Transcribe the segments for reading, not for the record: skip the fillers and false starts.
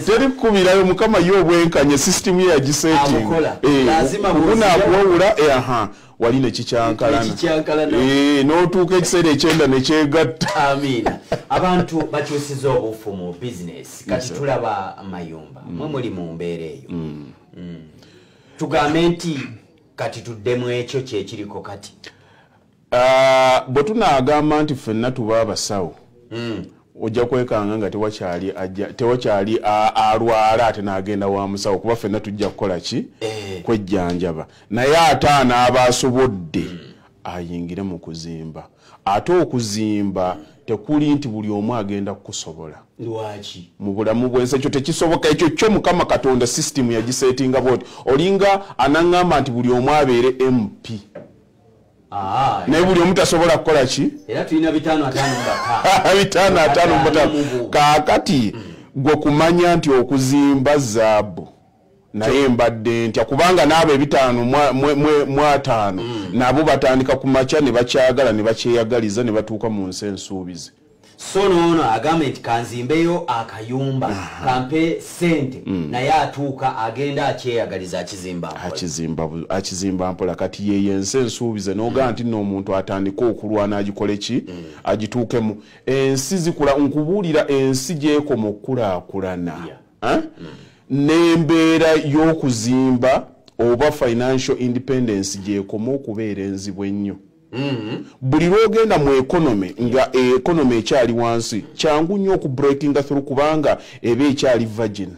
teri kubirayo mukama yobwenkanye system ye yagisetting lazima kuwawula wali nekikyankalana n'otuuka ekiseera ekyenda nekyegatta. Amina. Abantu bakyusiza obufu mu business kati tulaba Mayumba mwe muli mu mbeera eyo. Tugambe nti kati tuddemu ekyo kyekiriko kati. Bwe tunaagamba nti ffenna tuba abasawo ojja kwekanga nga tewakyali alwala ate n'agenda wa musawo kuba ffenna tujja kukola ki kwejjanjaba naye ate anaaba asobodde ayingire mu kuzimba ate okuzimba tekuli nti buli omu agenda kukusobola. Lwaki? Mu bulamu bwensi ekyo tekisoboka. Ekyo kyo Mukama Katonda system yagisetinga bwoti olinga anaŋŋamba nti buli omu abeere MP. Naye buli omu tasobola kukola ki? Era tulina 5-5 kaakati gwe kumanya nti okuzimba zaabu naye mbadde ntya kubanga n'abo 5 nabo batandika ku makya ne bakyagala ne bakyeyagaliza ne batuuka mu nsi ensuubize. So no agamba nti kanzimbeyo akayumba kampe sente naye atuuka agenda akyeyagaliza akizimba mpola kati ye yensi ensuubize n'ogamba nti n'omuntu atandika okulwana agikole ki agituukemu. Ensi zikula nkubuulira ensi gy'ekoma okukulaakulana n'embeera y'okuzimba oba financial independence gy'ekoma okubeera enzibu ennyo. Buli lwogenda mu economy nga economy ekyali wansi kyangu nnyo okubreakinga through kubanga eba ekyali virgin.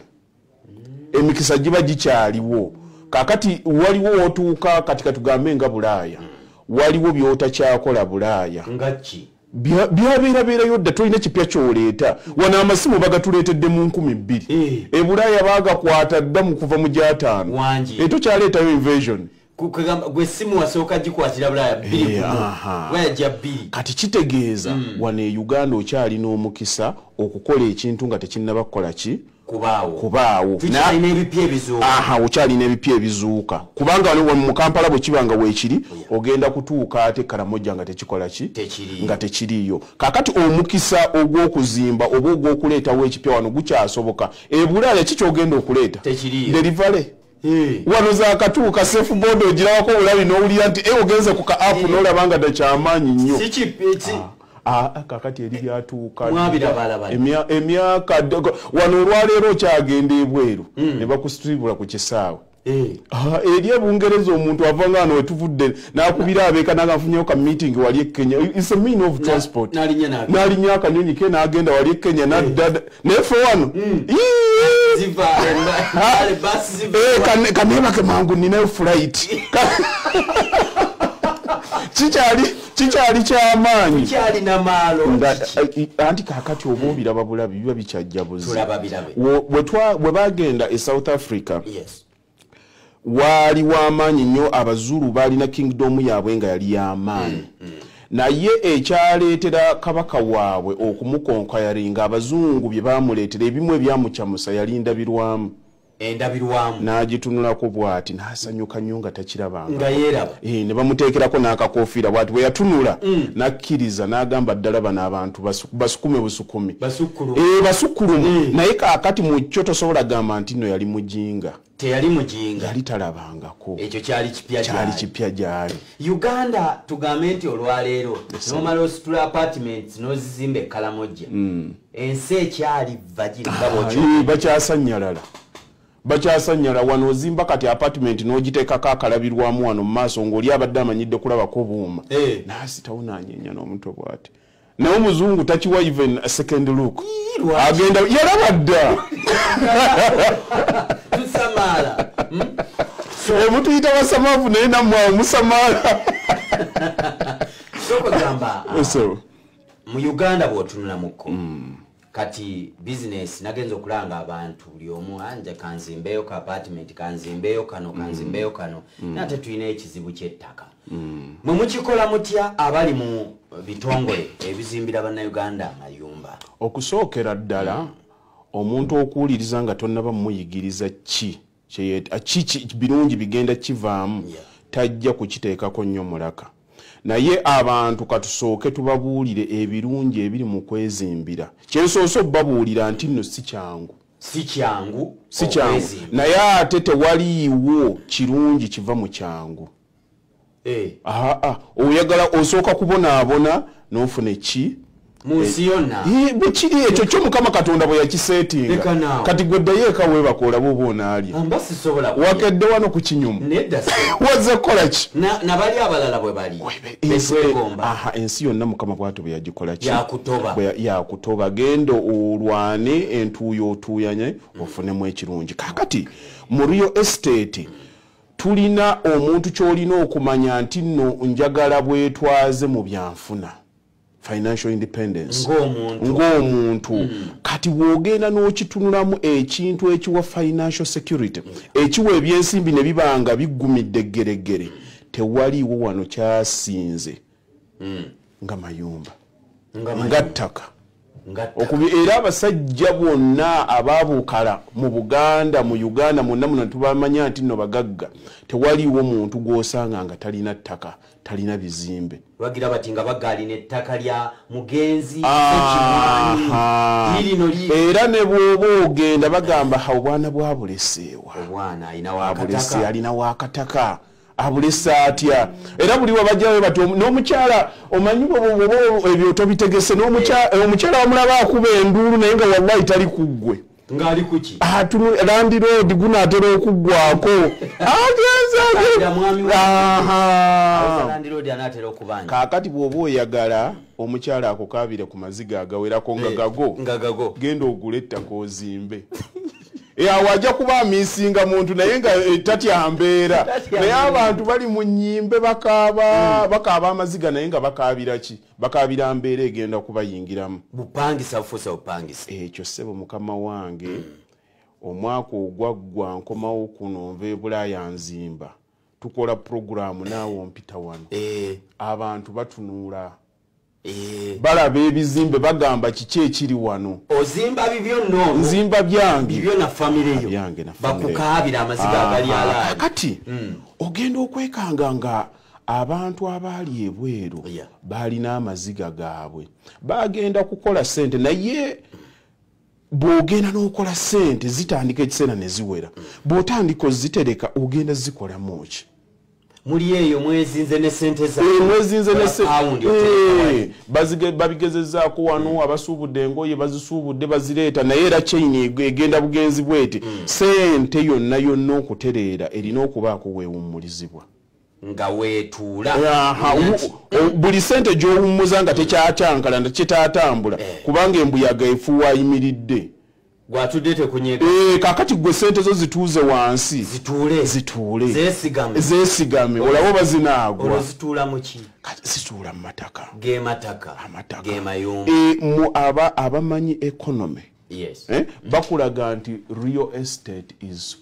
Emikisa giba gikyaliwo. Kakati waliwo otuuka kati katugambe nga Bulaaya. Waliwo by'otakyakola Bulaaya. Ngaki? Byabeerabeerayo dda tolina kipya ky'oleeta. Wano amasimu bagatuleetedde mu 2000. E Bulaaya baagakwata dda mu kuva mu gy'ataano. Tokyaleetayo invasion. Gwe simu wasooka gikwatira Bulaaya 2 wajja 2. Kati kitegeeza wano e Uganda okyalina omukisa okukola ekintu nga tekinnaba kukola ki? Kubaawo. Tukyalina ebipya ebizuuka. Okyalina ebipya ebizuuka. Kubanga wano mu Kampala bwe kibanga weekiri ogenda kutuuka ate Karamoja nga tekikola ki? Nga tekiriyo. Kakati omukisa ogw'okuzimba oba ogw'okuleetawo ekipya wano gukyasoboka. E Bulaaya kikyogenda okuleeta? Delivery. Wano za katuuka safe board ogirawako obulabi n'owulira nti ogenze ku ka app n'olabanga dakyamaanyi nnyo. Kakati eri byatuuka emyaka wano olwaleero okyagenda ebweru ne bakusitibula ku kisaawe. Eri ebungereza omuntu avanga wano wetuvudde n'akubira abeeka n'agafunyeyo ka meeting wali e Kenya. It's a mean of transport. N'alinya akanyonyi ke n'agenda wali e Kenya n'addada nefe wano kanebake mangu ninayo flight. Kikyali kyamaanyi anti kakati oba obiraba bulabi biba bikyajjabuzi. Bwe bagenda e South Africa wali w'amaanyi nnyo. Abazulu balina kingdom yaabwe nga yali y'amaanyi. Naye ekyaleetera kabaka waabwe okumukonkayaringa abazungu bye bamuleetera ebimu ebyamukyamusa yali ndabirwamu. N'agitunulako bw'ati n'asanyuka nnyo nga takirabanga. Ne bamuteekerako n'akakofiira bw'ati bwe yatunula n'akkiriza n'agamba ddala bano abantu basukume busukumi. Basukkulumu. Naye kaakati mu kyo tosobola gamba nti nno yali mujinga. Teyali mujinga. Yali talabangako. Ekyo kyali kipya gyali. Uganda tugambe nti olwaleero n'omala ositula apartments n'ozizimba e Karamoja. Ensi ekyali vagiri bakyasanyala wano ozimba kati apartment n'ogiteekako akalabirwamu wano mu maaso ng'oli abadde amanyidde kulabako buuma. N'asitawo n'anyeenya n'omutwe bw'ati. Naye omuzungu takiwa even a second look. Agenda yalaba dda. Tusamala. Mutuyita basamavu naye nammwe musamaala. Sokugamba mu Uganda bw'otunula mukko kati business nagenza okulanga abantu buli omu anja kanzimbeyo ka apartment kanzimbeyo kano nate tulina ekizibu ky'ettaka. Mwe mukikola mutya abali mu bitongole ebizimbira bannayuganda amayumba? Okusookera ddala omuntu okuwuliriza nga tonnaba muyigiriza birungi bigenda kivaamu tajja kukiteekako nnyo mulaka. naye abantu katusooke tubabuulire ebirungi ebiri mu kwezimbira kyensoose babuulira nti nno si kyangu naye ate tewaliiwo kirungi kiva mu kyangu oyagala osooka kubonaabona n'ofuna ki munsi yonna bwekiri ekyo kyo Mukama Katonda bwe yakiseetinga kati gwe ddayo eka weebakola bw'oba onaalya wakedde wano ku kinyumu wazze kukola ki nabali abalala bwe bali ensi yonna Mukama bw'atyo bwe yagikola ki yakutoba genda olwane entuuyo otuuyanye ofunemu ekirungi kaakati mu real estate tulina omuntu ky'olina okumanya nti nno njagala bwetwaze mu byanfuna financial independence ng'omuntu kati bw'ogenda n'okitunulamu ekintu ekiwa financial security ekiwa ebyensimbi ne bibanga biggumidde ggereggere tewaliiwo wano kyasinze nga mayumba nga ttaka era abasajja bonna abaabukala mu Buganda mu Uganda mwonna muno tubamanya nti nno bagagga tewaliiwo muntu gw'osanga nga talina ttaka talina bizimbe bagira bati nga bagalina ettaka lya mugenzi era ne bw'oba ogenda bagamba obwana bwabuleseewa alina wakataka abulesa atya era buli wabajjawe bati n'omukyala omanyi ebyo tobitegese omukyala wamulaba akuba enduulu naye nga wallahi tali kuggwe ngali kuki Land Road gunaatera okuggwako kaakati bw'oba oyagala omukyala akukaabire ku maziga agawerako nga gago genda ogule ettaka ozimbe wajja kuba amisinga muntu naye nga tatya mbeera naye abantu bali mu nnyimbe bakaaba amaziga naye nga bakaabira ki bakaabira mbeera egenda kubayingiramu bupangisa bufuusa bupangisa ekyo ssebo mukama wange omwaka ogwaggwa nkomawo kuno nva e Bulaaya nzimba tukola programu naawe ompita wano abantu batunuula balaba ebizimbe bagamba kiki ekiri wano ozimba bibyo nno nzimba byange bibyo na family yo bakukaabira amaziga agali alaala kati ogenda okwekanga nga abantu abaali ebweru balina amaziga gaabwe bagenda kukola ssente naye bw'ogenda n'okola ssente zitandika ekiseera ne ziwera bw'otandika ozitereka ogenda zikolamu ki muli eyo mwezinze ne ssente babigezezaako wano abasuubudde engoye bazisuubudde bazireeta naye era kyeyini egenda bugenzi bweti ssente yonna okutereera erina okubaako weewummulizibwa nga weetuula buli ssente gy'owummuza nga tekyatankala nakyetatambula kubanga embuyaga efuuwa ayimiridde gwatudde tekunyega kakati gwe ssente zo zituuze wansi zituule zeesigame olaba bazinaagwa zituula mu ki zituula mu mataka amataka ge mayumba abamanyi economy bakulaga nti real estate is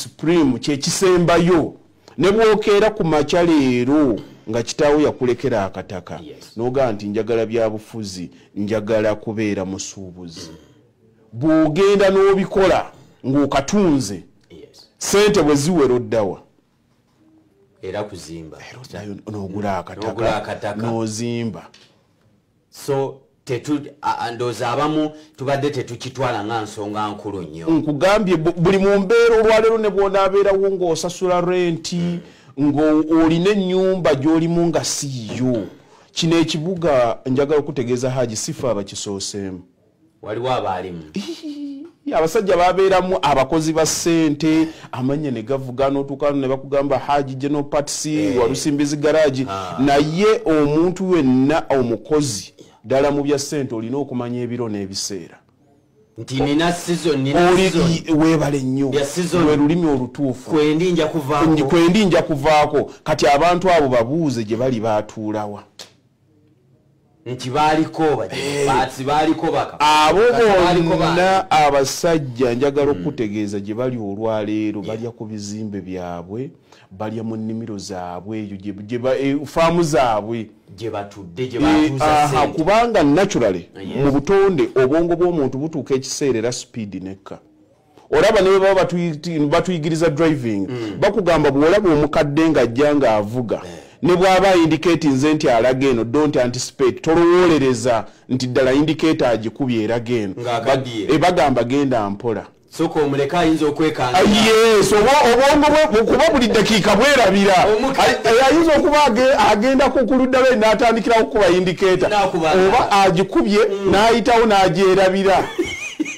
supreme kyekisembayo ne bwokeera ku makya leero nga kitaawo yakulekera akataka n'ogaa nti njagala byabufuzi njagala kubeera musuubuzi bw'ogenda n'obikola ng'okatunze ssente bwe ziwera oddawa era kuzimba n'ogula akataka n'ozimba so ndowooza abamu tubadde tetukitwala nga nsonga nkulu nnyo nkugambye buli mu mbeera olwaleero ne bw'onaabeerawo ng'osasula renti ng'olina ennyumba gy'olimu nga siiyo kino ekibuga njagala okutegeeza Haji sifa abakisooseemu waliwo abaalimu abasajja babeeramu abakozi ba ssente amanya ne gavuga n'otuukano ne bakugamba Haji General Patsi Walusimbizi garage naye omuntu wenna omukozi ddala mu bya ssente olina okumanya ebiro n'ebiseera nti nina season weebale nnyo lwe lulimi olutuufu kwendi nja kuvaako kati abantu abo babuuze gye bali baatuulawa nti baaliko abo bonna abasajja njagala okutegeeza gye bali olwaleero balya ku bizimbe byabwe balya mu nnimiro zaabwe eyo faamu zaabwe gye batudde gye batuuza ssente kubanga naturally mu butonde obwongo bw'omuntu butuuka ekiseera era speed nekka olaba ne baba batuyigiriza driving bakugamba bwolaba omukadde nga ajjanga avuga ne bwaba indicate nze nti alaga eno don't anticipate tolowolereza nti ddala indicator agikubye eraga eno bagamba genda mpola soko omuleka ayinza okwekanga yes obwongo bwe kuba buli dakiika bwerabira ayinza okuba agenda kukuludda lwe n'atandikira okukuba indicator oba agikubye n'ayitawo n'agyerabira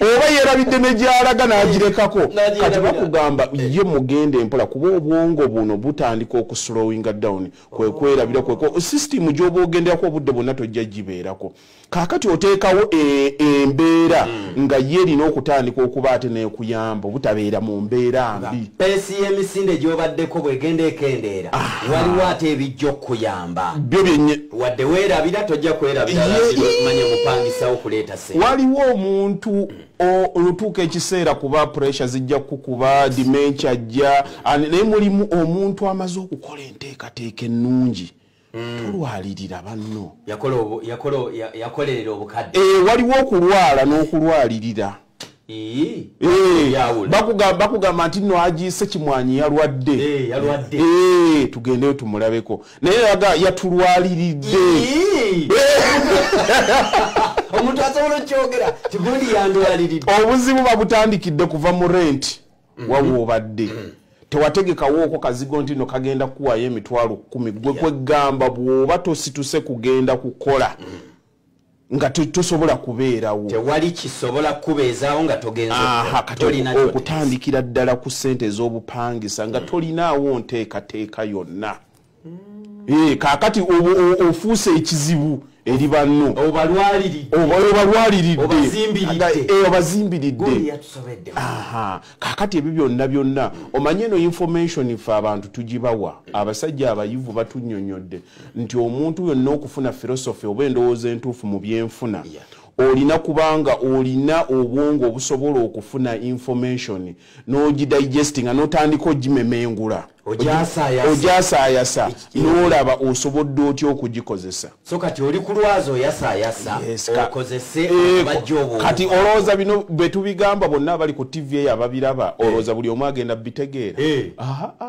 oba yerabidde ne gyalaga n'agirekako kati bakugamba ye mugende mpola kuba obwongo buno butandika okuslowinga down kwekwerabira system gy'oba ogenderako obudde bwonna tojja gibeerako kaakati oteekawo embeera nga ye erina okutandika okuba ate n'ekuyamba obutabeera mu mbeera mbi peesi y'emisinde gy'obaddeko bwegenda ekendeera waliwo ate ebijja okuyamba byo byenye wadde weerabira tojja kwerabira lazima okumanya mupangisa okuleeta sente waliwo omuntu olutuuka ekiseera kuba pressure zijja kukuba dementia ajja naye mulimu omuntu amaze okukola enteekateeka ennungi tulwalirira banno yakolerera obukadde waliwo okulwala n'okulwalirira bakugamba nti nno agiise kimwanyi yalwadde tugendeyo tumulabeko naye yatulwaliridde omuntu asobola okyogera tigundi yandwaliridde obuzibu babutandikidde kuva mu rent wawo obadde tewategekawooko kazigo nti no kagenda kuwayo emitwalo 10 gwe kwegamba bw'oba tosituse kugenda kukola nga tosobola kubeerawo tewali kisobola kubeezaawo nga togenza okutandikira ddala ku ssente ez'obupangisa nga tolinaawo nteekateeka yonna kaakati ofuuse ekizibu eri banno obazimbiridde kaakati ebyo byonna omanye eno information ife abantu tugibawa abasajja abayivu batunnyonnyodde nti omuntu yonna okufuna philosophy oba endowooza entuufu mu byenfuna olina kubanga olina obwongo obusobola okufuna information n'ogidigestinga n'otandika ogimemengula ojasaayasa n'olaba osobodde otya okugikozesa so kati oli ku lwazi oyasaayasa okozese abajja kati olowooza bino betubigamba bonna abali ku tv eyo ababiraba olowooza buli omu agenda bitegeera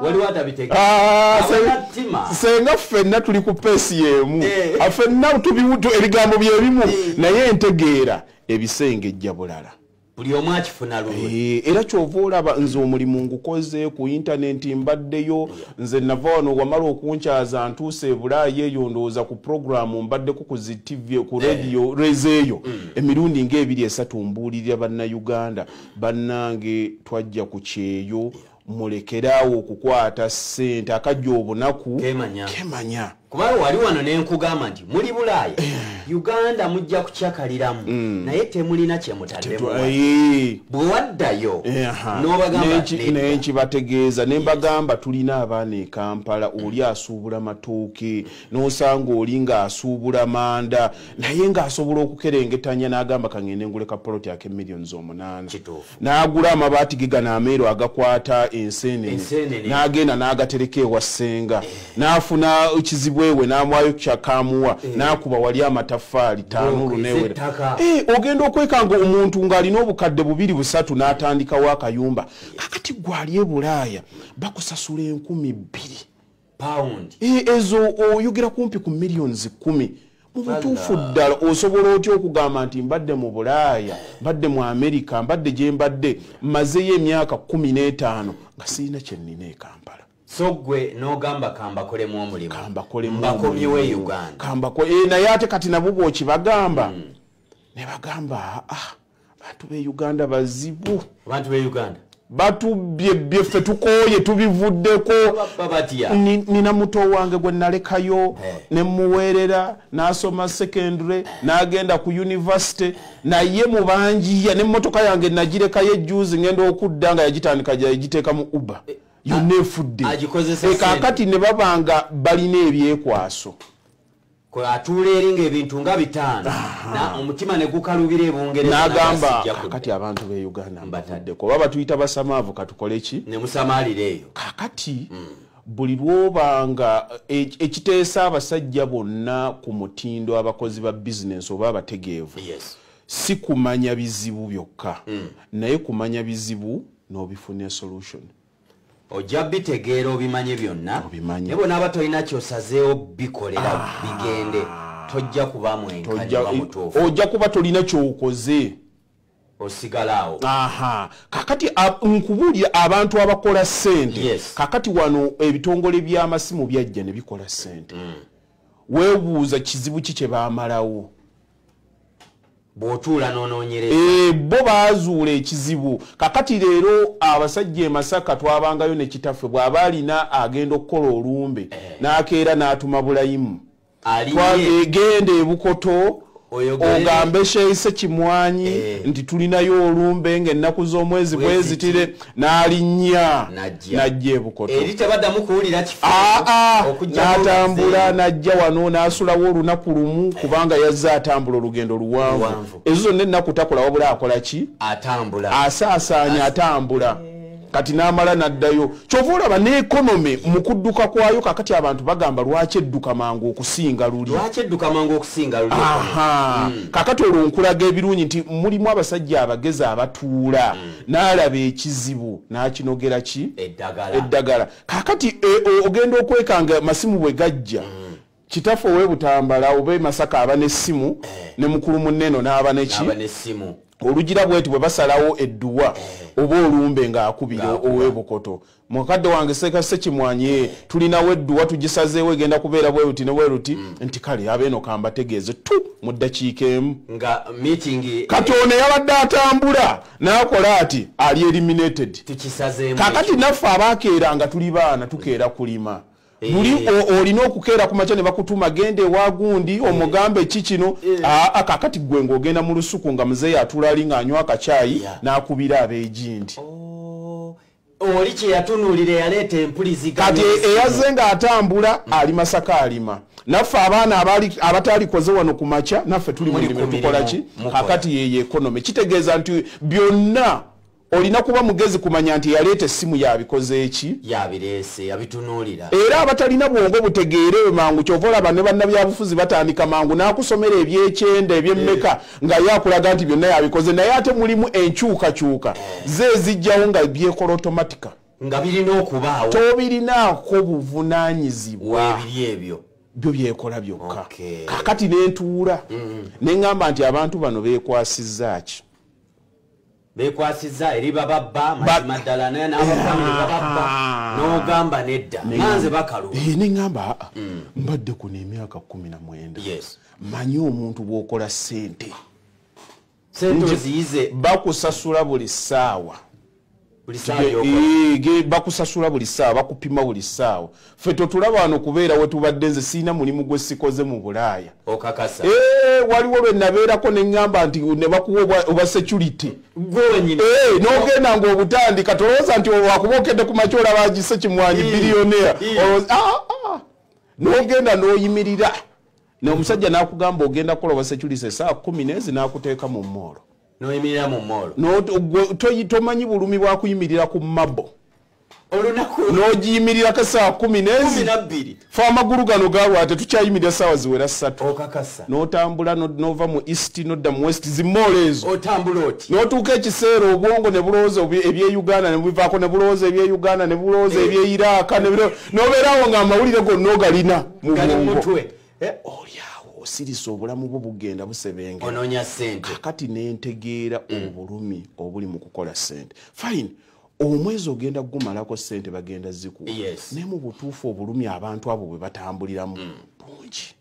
waliwo atabitegeera senga ffenna tuli ku peesi y'emu ffenna ebigambo byebimu naye entegeera ebisengejja bulala buli omu akifuna lulwe era kyova olaba nze omulimu ngukoze ku intaneti mbaddeyo nze nava wano wamala okunkyaza ntuuse ebulaayi eyo ndowooza ku programu mbaddeko ku zitv ku radio rezeeyo emirundi nga 2-3 mbuulirira bannayuganda bannange twajja ku kyeyo mulekeraawo okukwata ssente akajja obunaku kemanya kubanga wali wano nenkugamba nti muli Bulaaya Uganda mujja kucyakaliramu naye temulina kyemutaddemu bwe waddayo nenkibategeeza ne mbagamba tulina abaana e Kampala oli asuubula matooke n'osanga oli ng'asuubula manda naye ng'asobola okukerengetanya n'agamba kangende nguleka poloti ake millions 8 n'agula amabaati ge gano ameero agakwata enseenene n'agenda n'agatereka ewa ssenga n'afuna ekizibu ewe n'amwayo kyakamuwa n'akuba wali amataffaali 5 lunewera ogenda okwekanga omuntu ng'alina obukadde 2-3 n'atandikawo akayumba kakati gwali e Bulaaya bakusasula 2,000 pound ezo oyogera kumpi ku millions 10 mu butuufu ddala osobola otya okugamba nti mbadde mu Bulaaya mbadde mu Amerika mbadde gye mbadde mmazeyo emyaka 15 nga sirina kye nnina e Kampala so gwe n'ogamba kambakolemu omulimu mbakomyewo e Uganda naye ate kati nabo bw'okibagamba ne bagamba bantu b'e Uganda bazibu abantu b'e Uganda batubye ffe tukooye tubivuddeko nina muto wange gwe nalekayo ne muweerera n'asoma secondary n'agenda ku university naye mubanjiya n'emmotoka yange nagirekayo ejjuuzi ngenda okudda nga yagitandika yagiteeka mu Uber yonna efudde kaakati ne babanga balina ebyekwaso atuula eringa ebintu nga 5 omutima ne gukalubira ebungereza n'agamba kakati abantu b'e Uganda mbavuddeko oba batuyita basamaavu katukole ki ne musamaalira eyo kakati buli lwobanga ekiteesa abasajja bonna ku mutindo abakozi ba bizinensi oba abategeevu si kumanya bizibu byokka naye kumanya bizibu n'obifuna solution. Ojja bitegeera obimanye byonna ne bonna abatolina kyosazeewo bikolera bigende tojja kuba mwenkanya bamutuufu ojja kuba tolina kyokoze osigalaawo. Kakati nkubulira abantu abakola ssente kakati wano ebitongole by'amasimu byajja ne bikola ssente weebuuza kizibu ki kye baamalawo bw'otuula n'onoonyereza. Bo baazuula ekizibu kakati leero abasajja e Masaka twabangayo ne kitaffe bw'aba alina agenda okukola olumbe n'akeera n'atuma Bulayimu twagenda e Bukoto ogambe Sheise Kimwanyi nti tulinayo olumbe ng'ennaku z'omwezi bwezitire n'alinnya n'ajja e Bukoto eri tebaddamu kuwulira kifo n'atambula n'ajja wano n'asulawo olunaku lumu kubanga yazze atambula olugendo luwanvu ezo zonna ennaku takola wabula akola ki asaasaanya atambula kati n'amala n'addayo kyova olaba n'ekonomi mu kudduka kwayo kakati abantu bagamba lwaki edduka mangu okusinga luli kakati olwo nkulaga ebirungi nti mulimu abasajja abagezi abatuula n'alaba ekizibu n'akinogera ki eddagala kakati ogenda okwekanga masimu bwe gajja kitaffe ow'Ebutambala oba Masaka aba n'essimu ne mukulu munneeno n'aba n'essimu olugira bweti bwe basalawo edduwa oba olumbe ng'akubira ow'Ebukoto mukadde wange Sekimwanyi tulinawo edduwa tugisazeewo egenda kubeera bweruti ne bweruti nti kale abeeno kambategeeze mu ddakiika emu kati ono yabadde atambula n'akola ati ali eliminated kakati naffe abaakeeranga tuli baana tukeera kulima buli olina okukeera ku makya ne bakutuma gende ewagundi omugambe kikino kakati gwe ng'ogenda mu lusuku nga muzeeyi atula ali ng'anywa akacaayi n'akubira abeegindi oli kye yatunuulira eyaleeta empuliziganya kati eyazze ng'atambula ali Masaka alima naffe abaana abataalikoze wano ku makya naffe tuli mu nnimiro tukola ki kakati yeyo ekonomi kitegeeza nti byonna olina kuba mugezi kumanya nti yaleeta essimu yabikoze eki yabireese yabitunuulira era abatalina bwongo butegeere mangu kyova olaba ne bannabyabufuzi batandika mangu n'akusomera ebyekyenda ebyemmeka nga yakulaga nti byonna yabikoze naye ate mulimu enkyukakyuka ze zijjawo nga byekola automatica nga birina okubaawo tobirinaako buvunaanyizibwa ebiri ebyo byo byekola byokka kakati n'entuula neŋŋamba nti abantu bano beekwasizza ki bekwasiza eri bababba mazima ddala naye n'abafamili bababba n'ogamba nedda nanze bakalu neŋŋamba mbadde kuno emyaka 19 manyi omuntu bw'okola ssente oziyize bakusasula buli ssaawa bakusasula buli ssaawa bakupima buli ssaawa ffe totulaba wano kubeera we tubadde nze siina mulimu gwe sikoze mu Bulaaya okakasa waliwo lwe nabeerako ne ŋŋamba nti ne bakuwa oba security n'ogenda ng'obutandika tolowooza nti wakuba okedde ku makya olaba agise Kimwanyi biliyonea n'ogenda n'oyimirira n'omusajja n'akugamba ogenda kukola oba security essaawa 10 n'akuteeka mu moolo noyimirira mu moolo tomanyi bulumi bwakuyimirira ku mabo olunaku n'ogiyimirira essaawa 12 fe amagulu gano galwate tukyayimirira essaawa ziwera 3 okakasa n'otambula n'ova mu east n'odda mu west zimmoolo ezo otambula oti n'otuuka ekiseera obwongo ne bulowooza eby'Uganda ne bubivaako ne bulowooza eby'Uganda ne bulowooza eby'Iraka n'obeerawo ng'amawulire gonna ogalina mu bwongo osirisa obulamu bwo bugenda busebengera ononya ssente kakati n'entegeera obulumi obuli mu kukola ssente fine omwezi ogenda gumalako ssente bagenda zikuwa naye mu butuufu obulumi abantu abo bwe batambuliramu bungi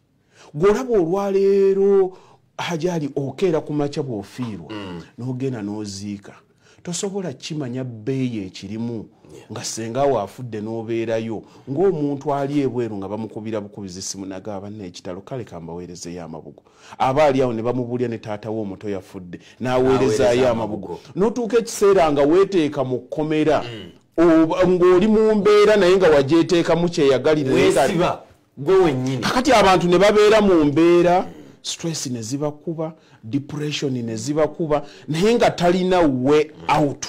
gw'olaba olwaleero hajali okeera ku makya bw'ofiirwa n'ogenda n'oziika tosobola kimanya bbeeyi ekirimu nga senga waafudde n'obeerayo ng'omuntu ali ebweru nga bamukubira bukubizi essimu nagaba n'ekitalo kale kambaweerezeyo amabugo aba ali awo ne bamubulya ne taata we omuto yafudde n'aweerezaayo amabugo n'otuuka ekiseera nga weeteeka mu kkomera ng'oli mu mbeera naye nga wagyeteekamu kyeyagalira gwe wennyini kakati abantu ne babeera mu mbeera stress ne zibakuba depression ne zibakuba naye nga talina way out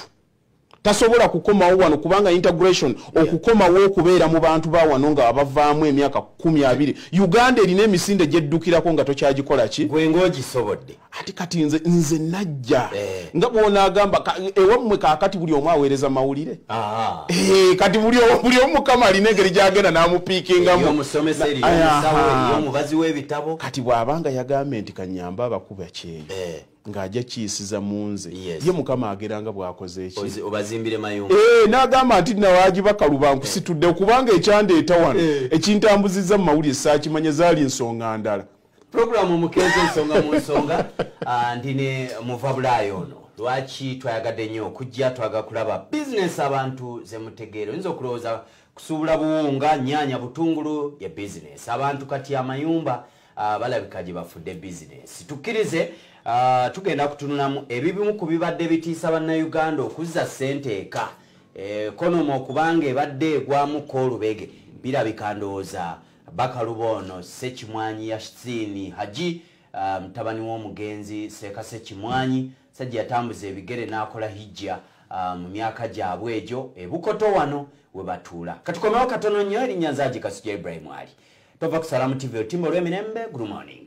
tasobola kukomawo wano kubanga integration okukomawo okubeera mu bantu ba wano nga abavaamu emyaka 12 Uganda erina emisinde gyeddukirako nga tokyagikola ki gwe ng'ogisobodde ati kati nze najja nga bw'ona agamba ewammwe kaakati buli omu aweereza mawulire kati buli omu Mukama alina engeri gy'agenda n'amupiikingamu omusomesa eri omusawo omubazi w'ebitabo kati bw'abanga yagambe nti kanyamba abakuba kyeyo ng'ajja kiyisiza mu nze ye Mukama ageranga bw'akoze eki obazimbire mayumba n'agamba nti nawaagibakaluba nkusitudde okubanga ekyandeeta wano ekintambuzizza mu mawulire saakimanya zaali ensonga ndala Programu mukenze ensonga mu nsonga ndine muvabulayo ono lwaki twayagadde nnyo okujja twaga kulaba business abantu ze mutegeero nzo okulowooza kusuubula buwunga nnyanya butungulu ya business abantu kati amayumba balabika gye bafudde business tukkirize tugenda kutunulamu ebibimu ku bibadde bitiisa bannayuganda okuzza ssente eka ekonomi okubanga ebadde egwamuko olubege birabika ndowooza Bakalubono Sekimwanyi Yasini Haji mtabani w'omugenzi Seka Sekimwanyi sajja yatambuza ebigere n'akola hijja mu myaka gyabwe egyo ebukoto wano we batuula katukomewo katono nnyo erinnya Nzagi Kasujja Ibrahim Ali tova ku Salamu TV otimbo lw'emirembe good morning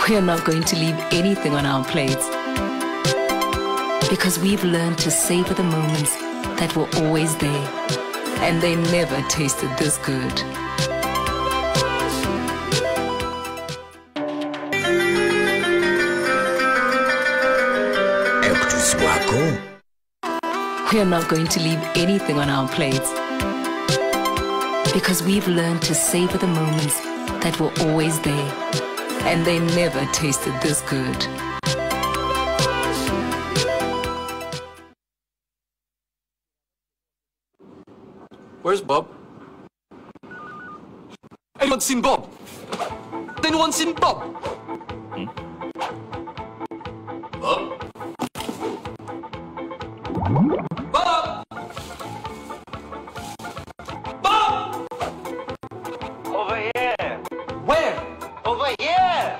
We are not going to leave anything on our plates because we've learned to savor the moments that were always there and they never tasted this good. We are not going to leave anything on our plates because we've learned to savor the moments that were always there and they never tasted this good. Where's Bob? Anyone seen Bob? Anyone seen Bob? Bob? Bob? Bob? Over here. Where? Over here.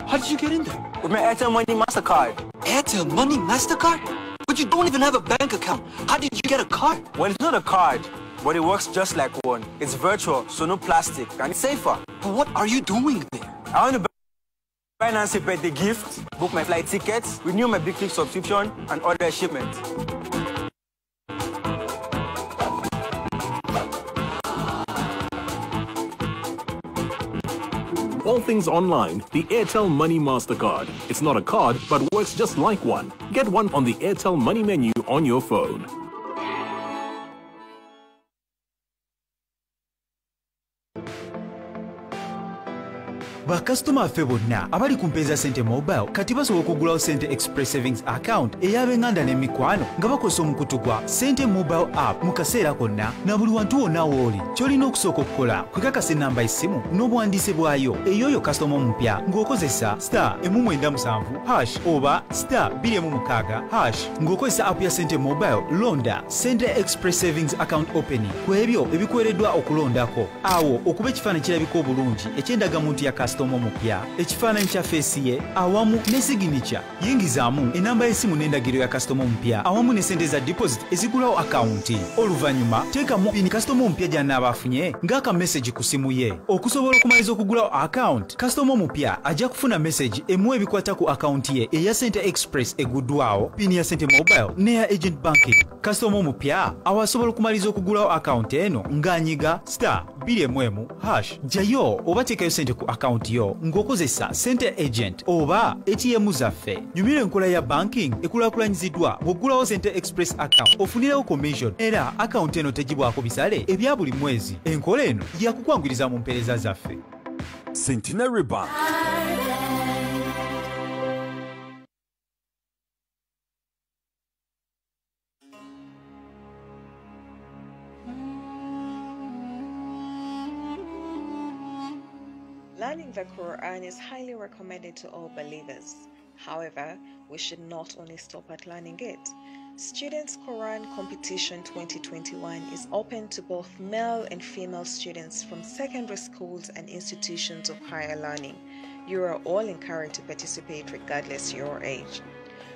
How did you get in there? With my Airtel Money MasterCard. Airtel Money MasterCard? But you don't even have a bank account. How did you get a card? Well, it's not a card, but it works just like one. It's virtual, so no plastic, and it's safer. But what are you doing there? I want to buy Nancy a birthday gift, book my flight tickets, renew my Big Click subscription, and order shipment. All things online, the Airtel Money MasterCard. It's not a card, but works just like one. Get one on the Airtel Money menu on your phone. bakasitoma baffe bonna abali ku mpeeza Sente Mobile kati basobola okugulawo Sente Express Savings Account ey'abenganda n'emikwano nga bakozesa omukutu gwa Sente Mobile App mu kaseera konna na buli wantu wonna w'oli. Ky'olina okusooka okukola kwekakasa ennamba y'essimu n'obuwandiise bwayo ey'oyo kasitoma omupya ng'okozesa *977# oba *216# ng'okozesa app ya Sente Mobile londa Sente Express Savings Account Opening ku ebyo ebikuweereddwa okulondako. Awo okuba ekifaananyi kirabika obulungi eky'endagamuntu ya kasitoma omupya, ekifaananyi kya feesi ye awamu ne signature. Yingizaamu ennamba y'essimu n'endagiro ya kasitoma omupya awamu ne sente za deposit ezigulawo akawunti. Oluvannyuma teekamu pini kasitoma omupya gy'anaaba afunye ng'aka message ku simu ye. Okusobola okumaliza okugulawo account, kasitoma omupya ajja kufuna message emuwa ebikwata ku akawunti ye eya Sente Express eguddwawo, pini ya Sente Mobile n'eya agent banking. Kasitoma omupya awasobola okumaliza okugulawo akawunti eno ng'anyiga *211#. Jjayo oba teekayo sente ku akawunti yo ng'okozesa Sente Agent oba ATM zaffe. Nyumira enkola ya banking ekulaakulanyiziddwa bw'oggulawo Sente Express account ofunirawo commission era akawunti eno tegibwako bisale ebya buli mwezi. Enkola eno yakukwanguyiriza mu mpeereza zaffe. Centenary Bank. Learning the Quran is highly recommended to all believers. However, we should not only stop at learning it. Students' Quran Competition 2021 is open to both male and female students from secondary schools and institutions of higher learning. You are all encouraged to participate regardless your age.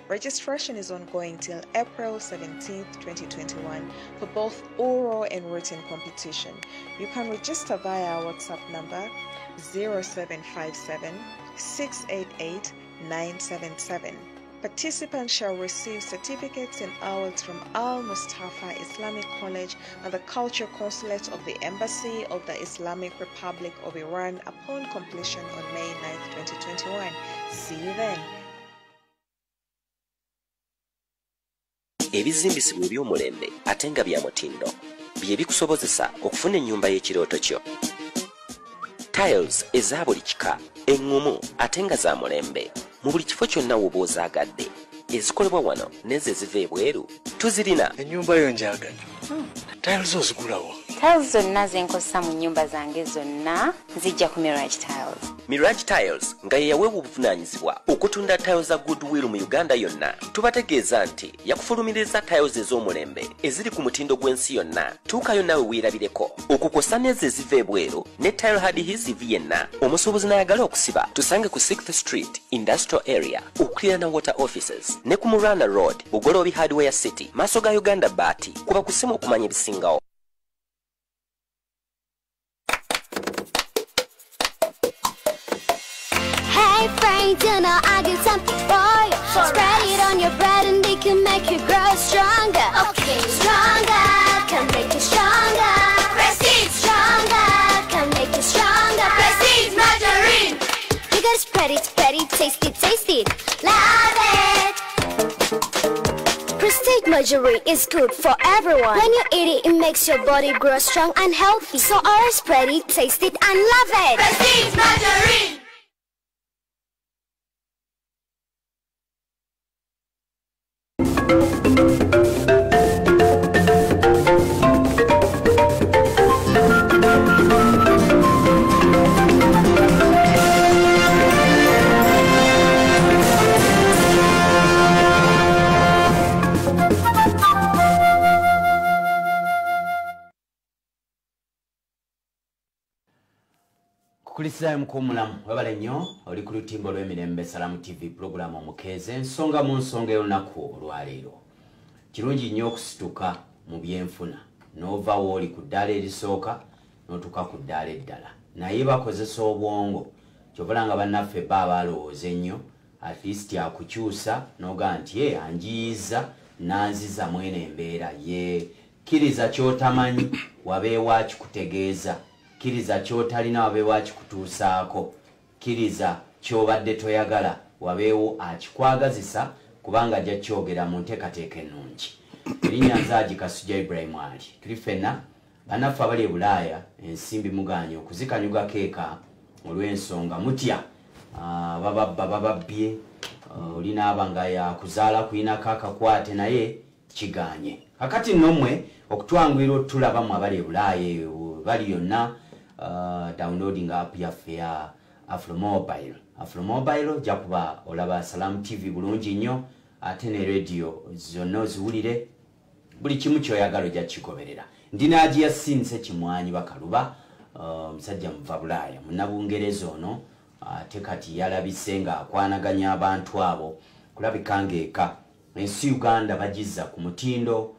Registration is ongoing till April 17, 2021 for both oral and written competition. You can register via our WhatsApp number 0757 688 977. Participants shall receive certificates and awards from Al Mustafa Islamic College and the Culture Consulate of the Embassy of the Islamic Republic of Iran upon completion on May 9, 2021. See you then. Ebizimbisibwa eby'omulembe ate nga bya mutindo bye bikusobozesa okufuna ennyumba y'ekirooto kyo. Tiles eza buli kika, engumu ate nga za mulembe mu buli kifo kyonna w'oba ozaagadde ezikolebwa wano n'ezo eziva ebweru tuzirina. Ennyumba yo njagala. Tiles ozigulawo? Tiles zonna ze nkozesa mu nnyumba zange zonna zijja ku Mirage Tiles. Mirage Tiles nga ye yaweebwa obuvunaanyizibwa okutunda tiles za Goodwill mu Uganda yonna. Tubategeeza nti yakufulumiriza tiles ez'omulembe eziri ku mutindo gw'ensi yonna. Tuukayo naawe weerabireko okukosa n'ezo eziva ebweru ne tile adhesive yenna. Omusuubuzi n'ayagala okusiba tusange ku 6th Street Industrial Area okuliraana Water Offices ne ku Murana Road Bugoloobi Hardware City maaso ga Uganda Baati. Kuba kusimu okumanya ebisingawo. Hey friends, you know I got something for you. Spread it on your bread and it can make you grow stronger. Okay, stronger, can make you stronger. Prestige, stronger, can make you stronger. Prestige margarine. You gotta spread it, taste it. Love it. Prestige margarine is good for everyone. When you eat it, it makes your body grow strong and healthy. So always spread it, taste it, and love it. Prestige margarine. Kukulisiza mkumulamu wabale nnyo oli ku lutimbo lw'emirembe Salamu TV program omukeeze ensonga mu nsonga y'olunaku olwaleero. Kirungi nnyo okusituka mu byenfuna n'ova wooli ku ddaala erisooka n'otuuka ku ddaala eddala naye bakozesa obwongo kyobala nga bannaffe bba balowooza ennyo at least akukyusa n'oga nti anjiyiza n'anziza mwene embeera ye kkiriza ky'otamanyi wabeewo akikutegeeza. Kiriza kyotalina wabeewo akikutuusaako. Kiriza kyobadde toyagala wabeewo akikwagazisa kubanga ajja kyogera mu nteekateeka ennungi. Erinnya Nzaagi Kasujja Ibrahim Ali. Tuli ffenna bannaffe abali e Bulaaya ensimbi muganye okuzikanyuga keeka olw'ensonga mutya bababbye olina aba nga yakuzaala kuyinako akakwate naye kiganye. Kakati nnommwe okutwangwira otulabamu abali e Bulaaya bali yonna downloading app yaffe ya Afromobile. Afromobile jakuba olaba Salamu TV bulungi nnyo ate ne radio zonna oziwulire buli kimu kyoyagala ojja kikoberera. Ndinaaji ya Sinse Kimwanyi Bakaluba musajja muva Bulaaya munnabungereza ono ate kati yalabise nga akwanaganya abantu abo kulabika ng'eka ensi Uganda bagizza ku mutindo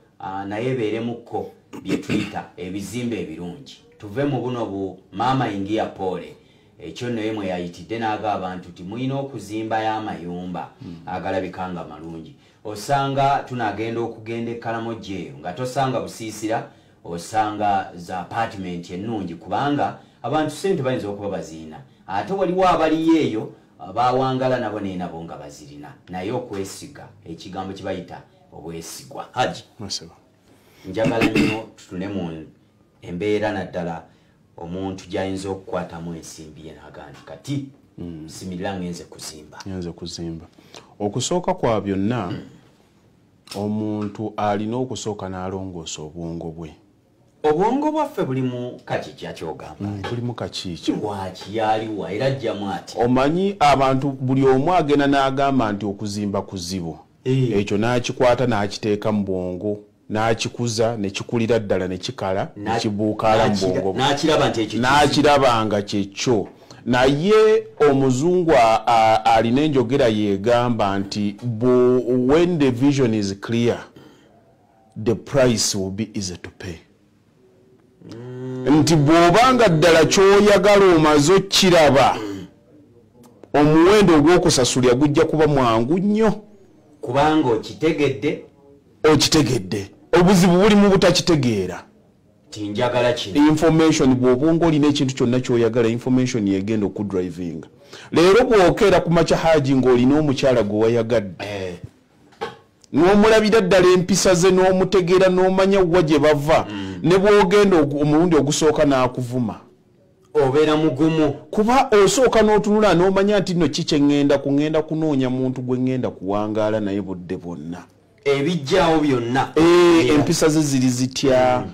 naye ebeeremukko bye tuyita ebizimbe ebirungi. Tuve mu buno bu mama ingia pole ekyo naye mwe yayitidde n'aga abantu ti muyina okuzimba y'amayumba agalabikanga malungi. Osanga tunagenda okugenda Karamoja eyo nga tosanga busiisira osanga za apartment ennungi kubanga abantu sente bayinza okuba baziina ate waliwo abali eyo bawangala nabo nabo nga bazirina naye okwesiga ekigambo kibayita obwesigwa. Haji njagala nnyo tutune mu embeera naddala omuntu gyayinza okukwatamu ensimbi ye n'agandi kati simirira ngenze kuzimba. Okusooka kwa byonna omuntu alina okusooka n'alongoosa obwongo bwe obwongo bwaffe buli mu kakiki akyogamba buli mu kakiki lwaki yaliwa era ajjamu ati omanyi abantu buli omu agenda n'agamba nti okuzimba kuzibu ekyo n'akikwata n'akiteeka mu bwongo n'akikuza ne kikulira ddala ne kikala ne kibuukaala mu bwongo n'akiraba nga kyekyo naye omuzungu alina enjogera yeegamba nti when the vision is clear the price will be easy to pay. Nti bw'obanga ddala ky'oyagala omaze okkiraba omuwendo ogw'okusasulira gujja kuba mwangu nnyo kubanga okitegedde obuzibu buli mu butakitegeera tinjagala kino information bw'obanga olina ekintu kyonna ky'oyagala information yegenda okudrivinga leero bw'okeera ku makya haji ng'olina omukyala gwe wayagadde n'omulabira ddala empisa ze n'omutegeera n'omanya wa gye bava ne bw'ogenda omulundi ogusooka n'akuvuma obeera mugumu kuba osooka n'otunula n'omanya nti nno kikyeŋŋenda kuŋŋenda kunoonya muntu gwe ŋŋenda kuwangaala naye budde bwonna ebijjaawo byonna empisa ze ziri zitya